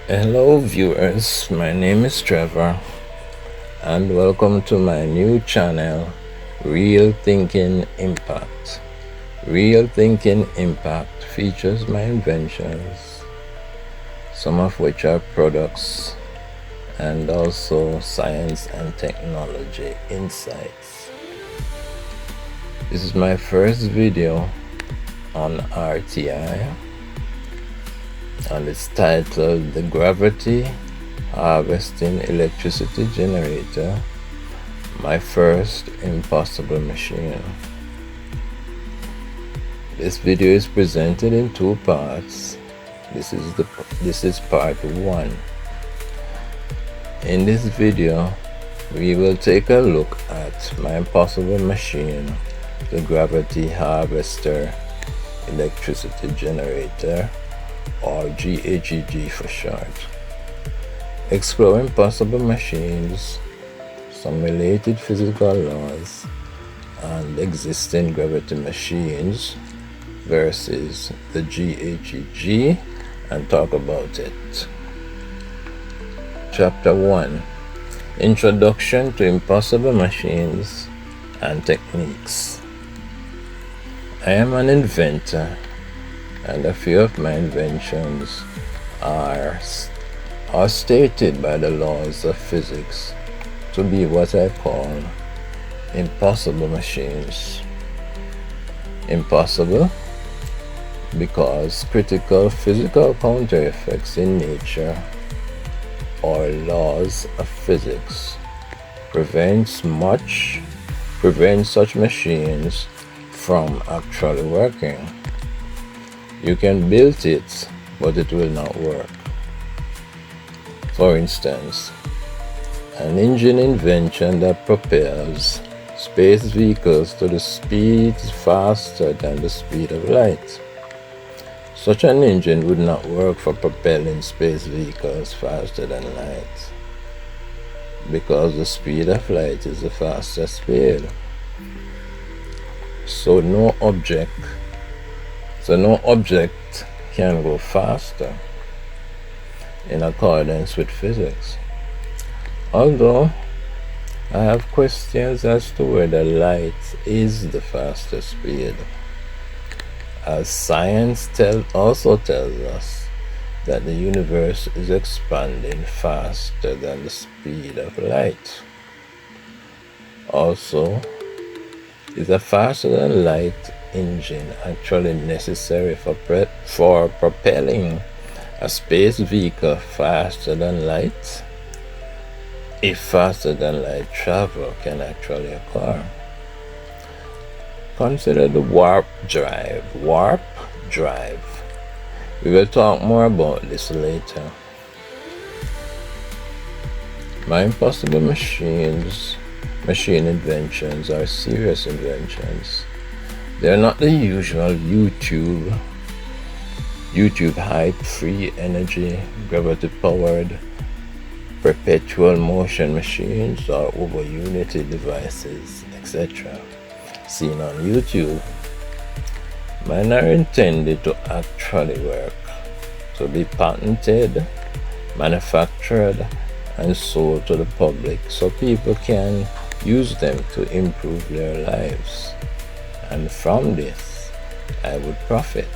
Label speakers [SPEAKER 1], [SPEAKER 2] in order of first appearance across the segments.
[SPEAKER 1] Hello viewers, my name is Trevor and welcome to my new channel, Real Thinking Impact. Real Thinking Impact features my inventions, some of which are products and also science and technology insights. This is my first video on RTI and it's titled The Gravity Harvesting Electricity Generator, My First Impossible Machine. This video is presented in two parts. This is part 1. In this video, we will take a look at my impossible machine, the Gravity Harvester Electricity Generator, or GHEG for short. Explore impossible machines, some related physical laws, and existing gravity machines versus the GHEG, and talk about it. Chapter 1: Introduction to Impossible Machines and Techniques. I am an inventor, and a few of my inventions are stated by the laws of physics to be what I call impossible machines. Impossible because critical physical counter effects in nature or laws of physics prevent such machines from actually working. You can build it, but it will not work. For instance, an engine invention that propels space vehicles to the speed faster than the speed of light. Such an engine would not work for propelling space vehicles faster than light, because the speed of light is the fastest speed. So no object can go faster in accordance with physics. Although I have questions as to whether light is the fastest speed, as science also tells us that the universe is expanding faster than the speed of light. Also, is a faster than light engine actually necessary for propelling a space vehicle faster than light, if faster than light travel can actually occur? Consider the warp drive. We will talk more about this later. My impossible machine inventions are serious inventions. They're not the usual YouTube hype, free energy, gravity powered, perpetual motion machines or over unity devices, etc. seen on YouTube. Mine are intended to actually work, to be patented, manufactured, and sold to the public so people can use them to improve their lives. And from this, I would profit.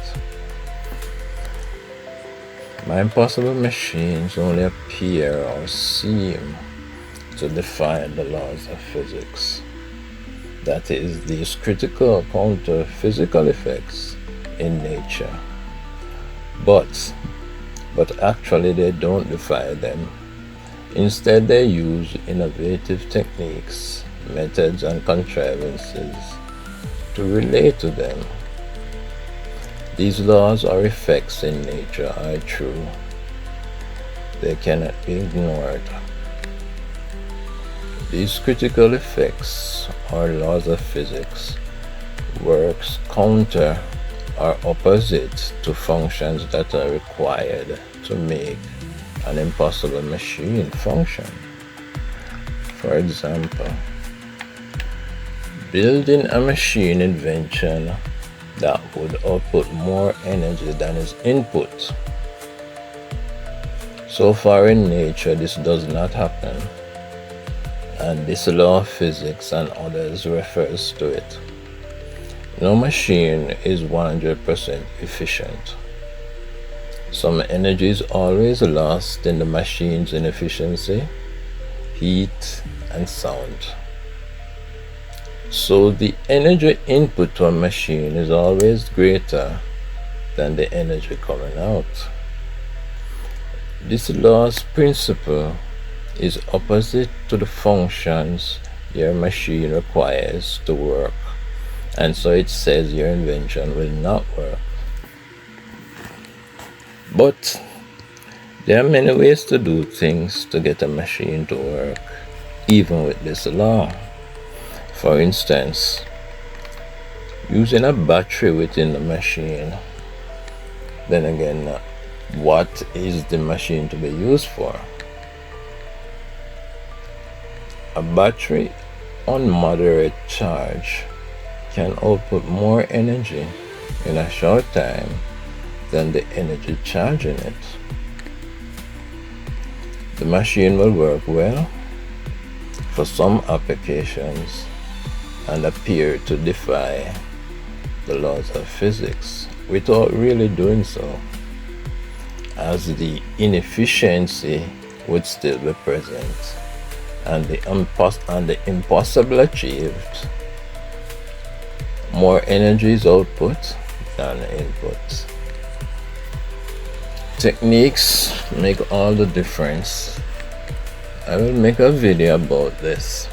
[SPEAKER 1] My impossible machines only appear or seem to defy the laws of physics. That is, these critical counter physical effects in nature. But actually they don't defy them. Instead, they use innovative techniques, methods, and contrivances to relate to them. These laws or effects in nature are true. They cannot be ignored. These critical effects or laws of physics works counter or opposite to functions that are required to make an impossible machine function. For example, building a machine invention that would output more energy than its input So far in nature, this does not happen, and this law of physics and others refers to it. No machine is 100% efficient. Some energy is always lost in the machine's inefficiency, heat, and sound. So the energy input to a machine is always greater than the energy coming out. This law's principle is opposite to the functions your machine requires to work, and so it says your invention will not work. But there are many ways to do things to get a machine to work, even with this law. For instance, using a battery within the machine. Then again, what is the machine to be used for? A battery on moderate charge can output more energy in a short time than the energy charging it. The machine will work well for some applications and appear to defy the laws of physics without really doing so, as the inefficiency would still be present and the impossible achieved. More energy is output than input. Techniques make all the difference. I will make a video about this.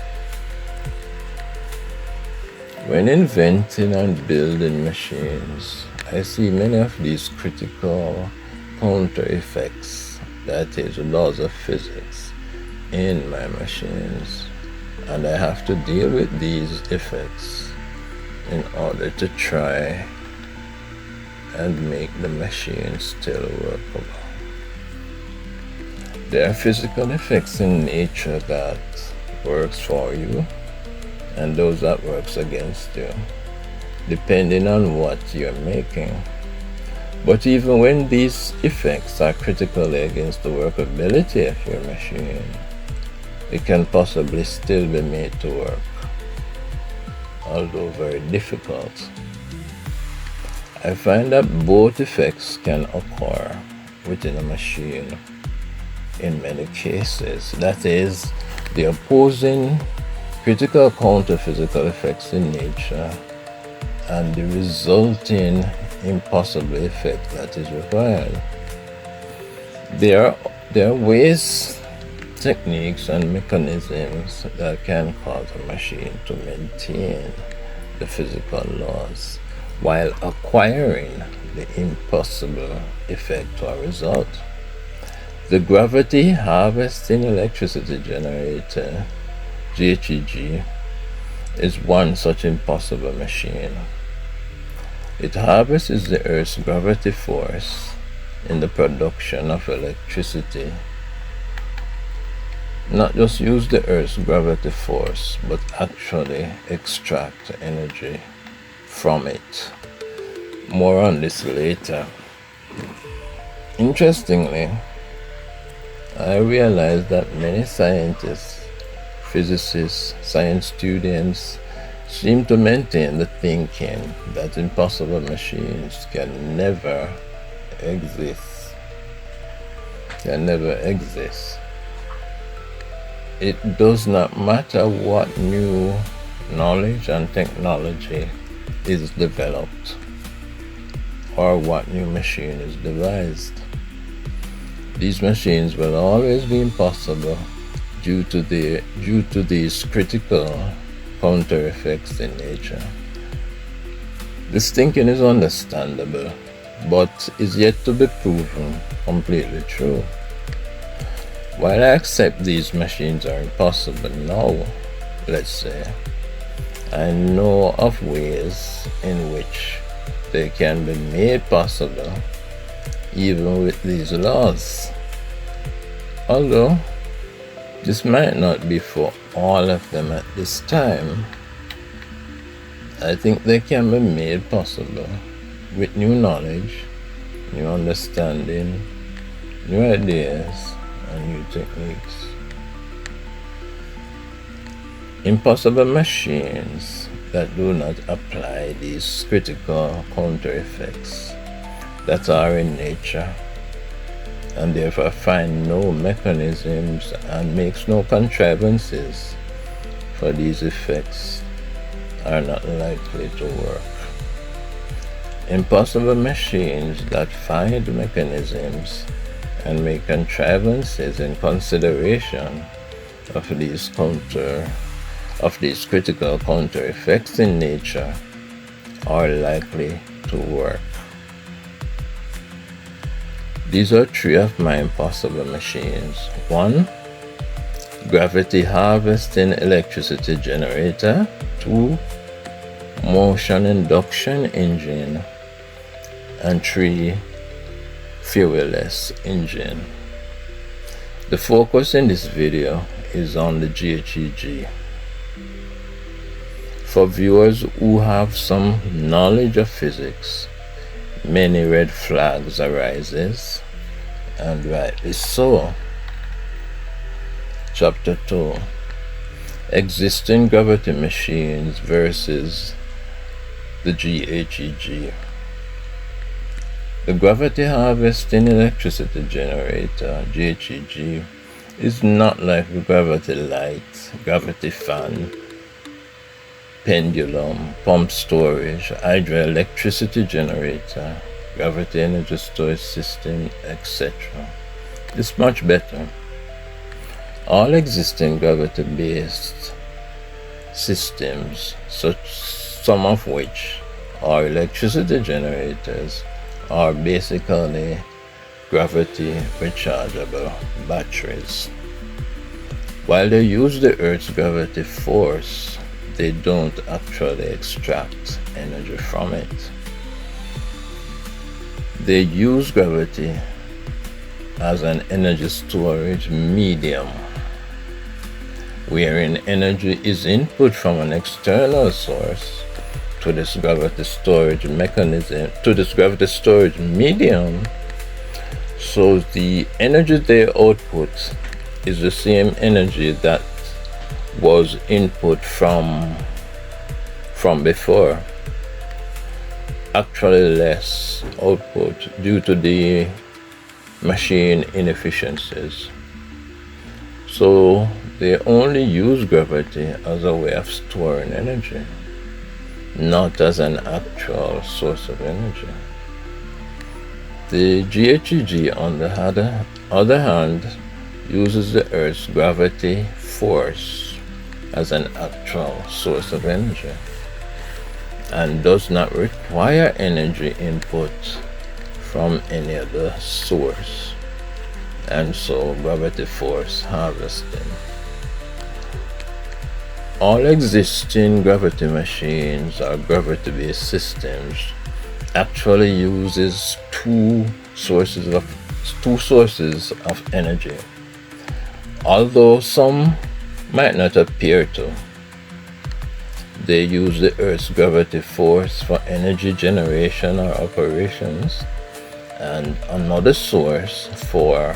[SPEAKER 1] When inventing and building machines, I see many of these critical counter effects, that is, laws of physics, in my machines, and I have to deal with these effects in order to try and make the machine still workable. There are physical effects in nature that works for you and those that works against you, depending on what you're making. But even when these effects are critically against the workability of your machine, it can possibly still be made to work, although very difficult. I find that both effects can occur within a machine in many cases. That is, the opposing critical counter-physical effects in nature and the resulting impossible effect that is required. There are ways, techniques, and mechanisms that can cause a machine to maintain the physical laws while acquiring the impossible effect or result. The gravity harvesting electricity generator, GHEG, is one such impossible machine. It harvests the Earth's gravity force in the production of electricity. Not just use the Earth's gravity force, but actually extract energy from it. More on this later. Interestingly, I realized that many scientists, physicists, science students seem to maintain the thinking that impossible machines can never exist. It does not matter what new knowledge and technology is developed or what new machine is devised. These machines will always be impossible due to these critical counter effects in nature. This thinking is understandable, but is yet to be proven completely true. While I accept these machines are impossible now, let's say, I know of ways in which they can be made possible even with these laws. Although this might not be for all of them at this time, I think they can be made possible with new knowledge, new understanding, new ideas, and new techniques. Impossible machines that do not apply these critical counter effects that are in nature, and therefore find no mechanisms and makes no contrivances for these effects, are not likely to work. Impossible machines that find mechanisms and make contrivances in consideration of these critical counter effects in nature are likely to work. These are three of my impossible machines. 1. Gravity harvesting electricity generator. 2. Motion induction engine. And 3. Fuelless engine. The focus in this video is on the GHEG. For viewers who have some knowledge of physics, many red flags arises, and rightly so. Chapter 2. Existing gravity machines versus the GHEG. The gravity harvesting electricity generator, GHEG, is not like the gravity light, gravity fan, pendulum, pump storage, hydroelectricity generator, gravity energy storage system, etc. It's much better. All existing gravity-based systems, some of which are electricity generators, are basically gravity rechargeable batteries. While they use the Earth's gravity force, they don't actually extract energy from it. They use gravity as an energy storage medium, wherein energy is input from an external source to this gravity storage mechanism, to this gravity storage medium. So the energy they output is the same energy that was input from before, actually less output due to the machine inefficiencies. So they only use gravity as a way of storing energy, not as an actual source of energy. The GHEG, on the other hand, uses the Earth's gravity force as an actual source of energy and does not require energy input from any other source, and so gravity force harvesting. All existing gravity machines or gravity-based systems actually uses two sources of energy, although some might not appear to. They use the Earth's gravity force for energy generation or operations, and another source for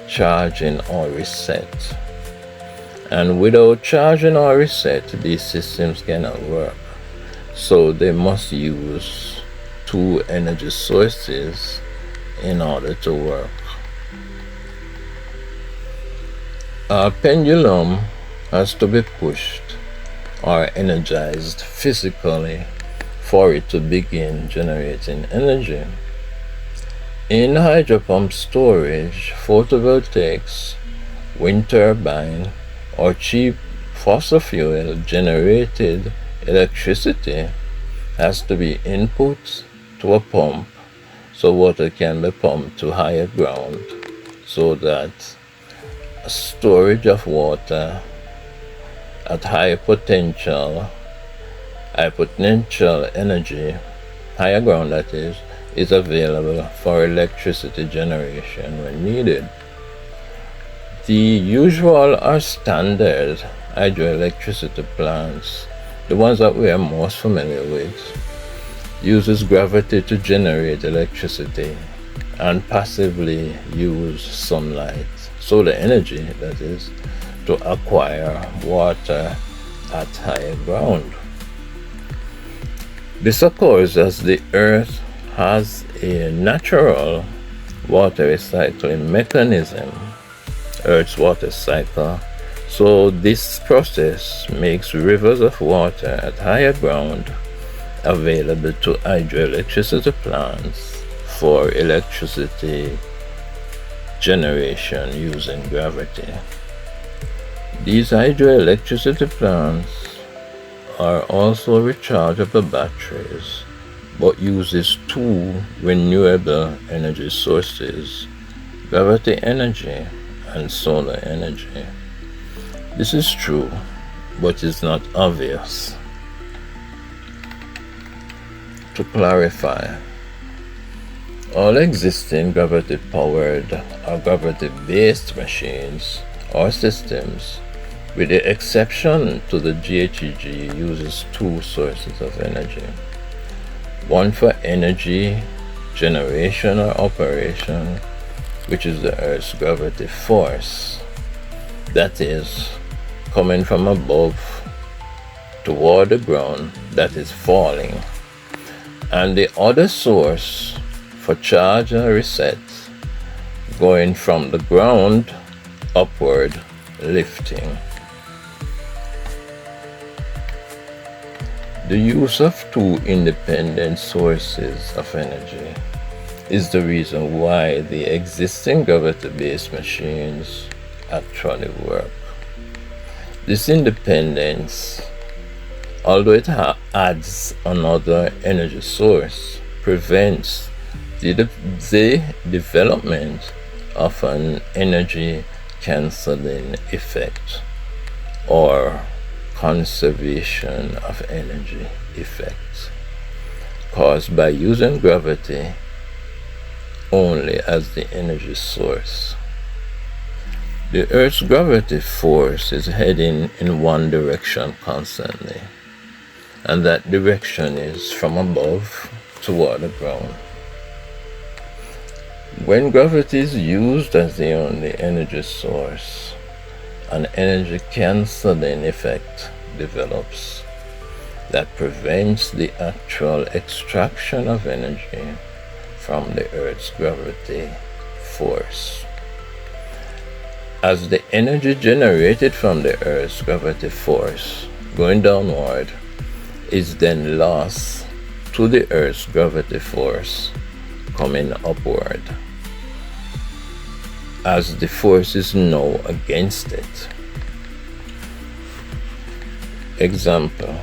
[SPEAKER 1] charging or reset. And without charging or reset, these systems cannot work. So they must use two energy sources in order to work. A pendulum has to be pushed or energized physically for it to begin generating energy. In hydropump storage, photovoltaics, wind turbine, or cheap fossil fuel generated electricity has to be input to a pump so water can be pumped to higher ground, so that storage of water at high potential energy, higher ground that is available for electricity generation when needed. The usual or standard hydroelectricity plants, the ones that we are most familiar with, uses gravity to generate electricity and passively use sunlight, solar energy that is, to acquire water at higher ground. This occurs as the Earth has a natural water recycling mechanism, Earth's water cycle. So this process makes rivers of water at higher ground available to hydroelectricity plants for electricity generation using gravity. These hydroelectricity plants are also rechargeable batteries, but uses two renewable energy sources, gravity energy and solar energy. This is true, but is not obvious. To clarify, all existing gravity-powered or gravity-based machines or systems, with the exception to the GHEG, uses two sources of energy. One for energy generation or operation, which is the Earth's gravity force, that is, coming from above toward the ground, that is falling. And the other source for charge and reset, going from the ground upward, lifting. The use of two independent sources of energy is the reason why the existing gravity-based machines actually work. This independence, although it adds another energy source, prevents the development of an energy cancelling effect or conservation of energy effect caused by using gravity only as the energy source. The Earth's gravity force is heading in one direction constantly, and that direction is from above toward the ground. When gravity is used as the only energy source, an energy cancelling effect develops that prevents the actual extraction of energy from the Earth's gravity force. As the energy generated from the Earth's gravity force going downward is then lost to the Earth's gravity force coming upward, as the force is now against it. Example,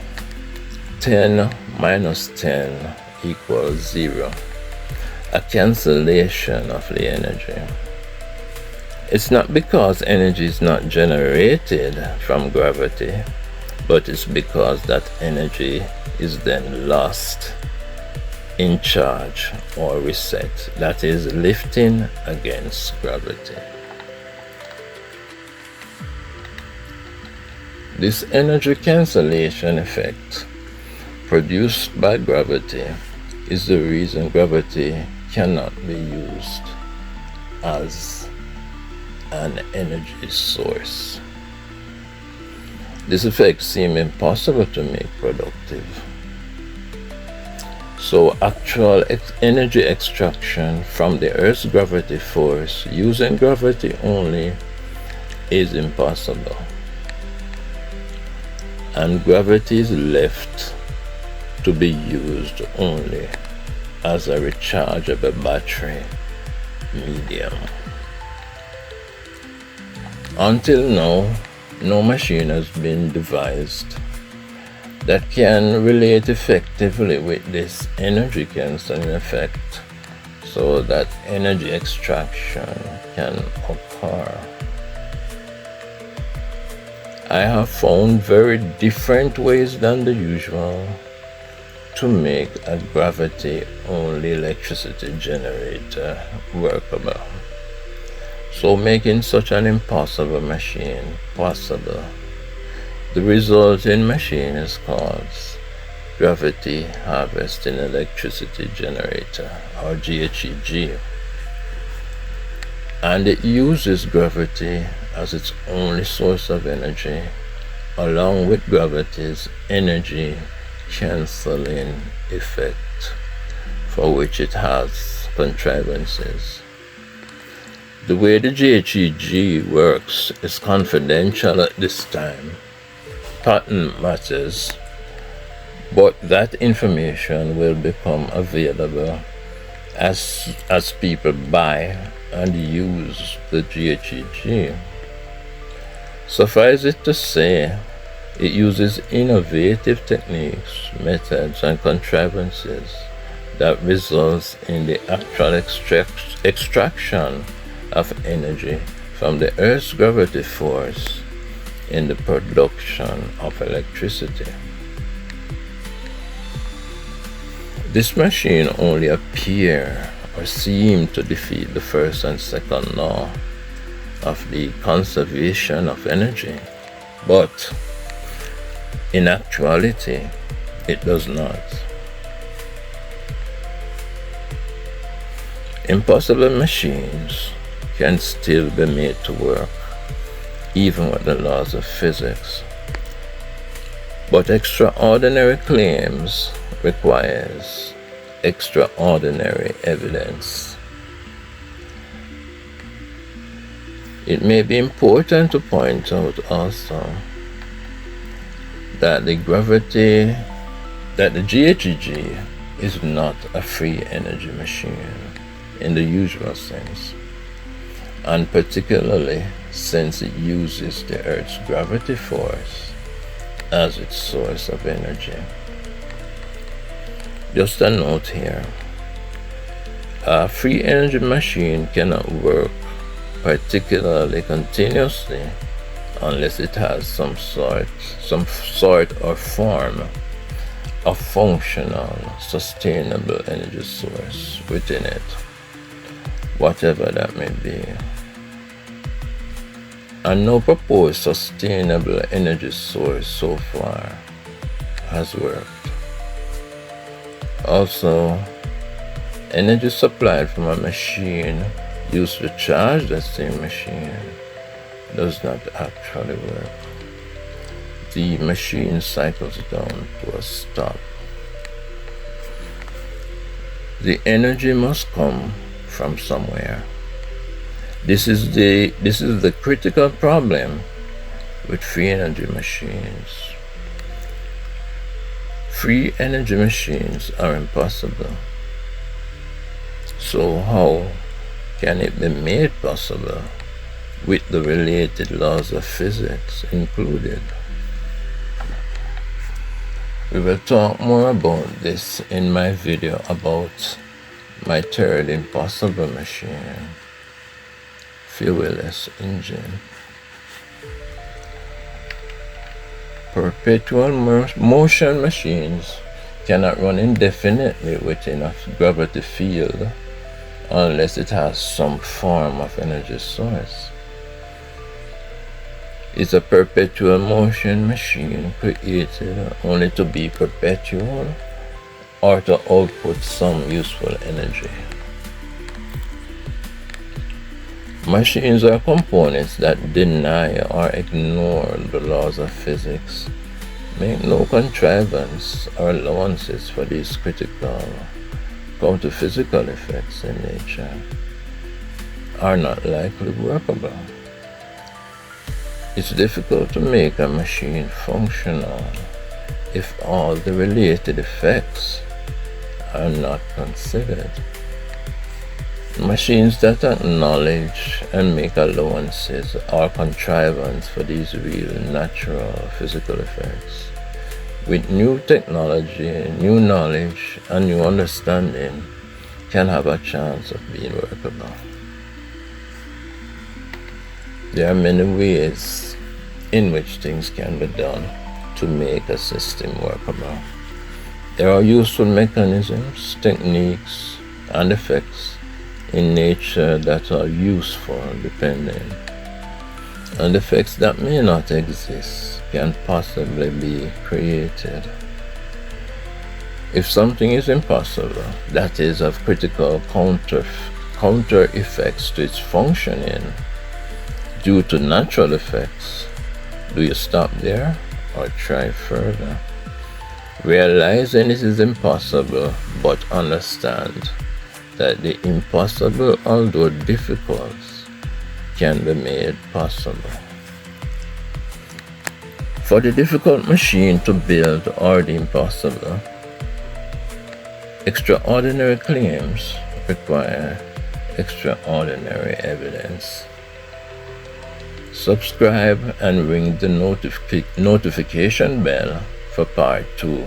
[SPEAKER 1] 10 minus 10 equals 0, a cancellation of the energy. It's not because energy is not generated from gravity, but it's because that energy is then lost in charge or reset, that is, lifting against gravity. This energy cancellation effect produced by gravity is the reason gravity cannot be used as an energy source. This effect seems impossible to make productive. So actual energy extraction from the Earth's gravity force using gravity only is impossible. And gravity is left to be used only as a rechargeable battery medium. Until now, no machine has been devised that can relate effectively with this energy cancelling effect so that energy extraction can occur. I have found very different ways than the usual to make a gravity-only electricity generator workable. So making such an impossible machine possible. The resulting machine is called Gravity Harvesting Electricity Generator, or GHEG. and it uses gravity as its only source of energy, along with gravity's energy cancelling effect, for which it has contrivances. The way the GHEG works is confidential at this time. Patent matters, but that information will become available as people buy and use the GHEG. Suffice it to say, it uses innovative techniques, methods, and contrivances that results in the actual extraction of energy from the Earth's gravity force in the production of electricity. This machine only appear or seem to defeat the first and second law of the conservation of energy, but in actuality, it does not. Impossible machines can still be made to work, even with the laws of physics. But extraordinary claims requires extraordinary evidence. It may be important to point out also that the GHEG is not a free energy machine in the usual sense, and particularly since it uses the Earth's gravity force as its source of energy. Just a note here, a free energy machine cannot work particularly continuously unless it has some sort or form of functional, sustainable energy source within it, whatever that may be. And no proposed sustainable energy source so far has worked. Also, energy supplied from a machine used to charge that same machine does not actually work. The machine cycles down to a stop. The energy must come from somewhere. This is the critical problem with free energy machines. Free energy machines are impossible. So how can it be made possible with the related laws of physics included? We will talk more about this in my video about my third impossible machine, fuelless engine. Perpetual motion machines cannot run indefinitely within a gravity field unless it has some form of energy source. Is a perpetual motion machine created only to be perpetual or to output some useful energy? Machines are components that deny or ignore the laws of physics, make no contrivance or allowances for these critical counter-physical effects in nature, are not likely workable. It's difficult to make a machine functional if all the related effects are not considered. Machines that acknowledge and make allowances or contrivance for these real natural physical effects, with new technology, new knowledge, and new understanding, can have a chance of being workable. There are many ways in which things can be done to make a system workable. There are useful mechanisms, techniques, and effects in nature that are useful depending, and effects that may not exist can possibly be created. If something is impossible, that is of critical counter effects to its functioning due to natural effects, do you stop there or try further? Realizing it is impossible, but understand that the impossible, although difficult, can be made possible. For the difficult machine to build or the impossible, extraordinary claims require extraordinary evidence. Subscribe and ring the notification bell for part 2.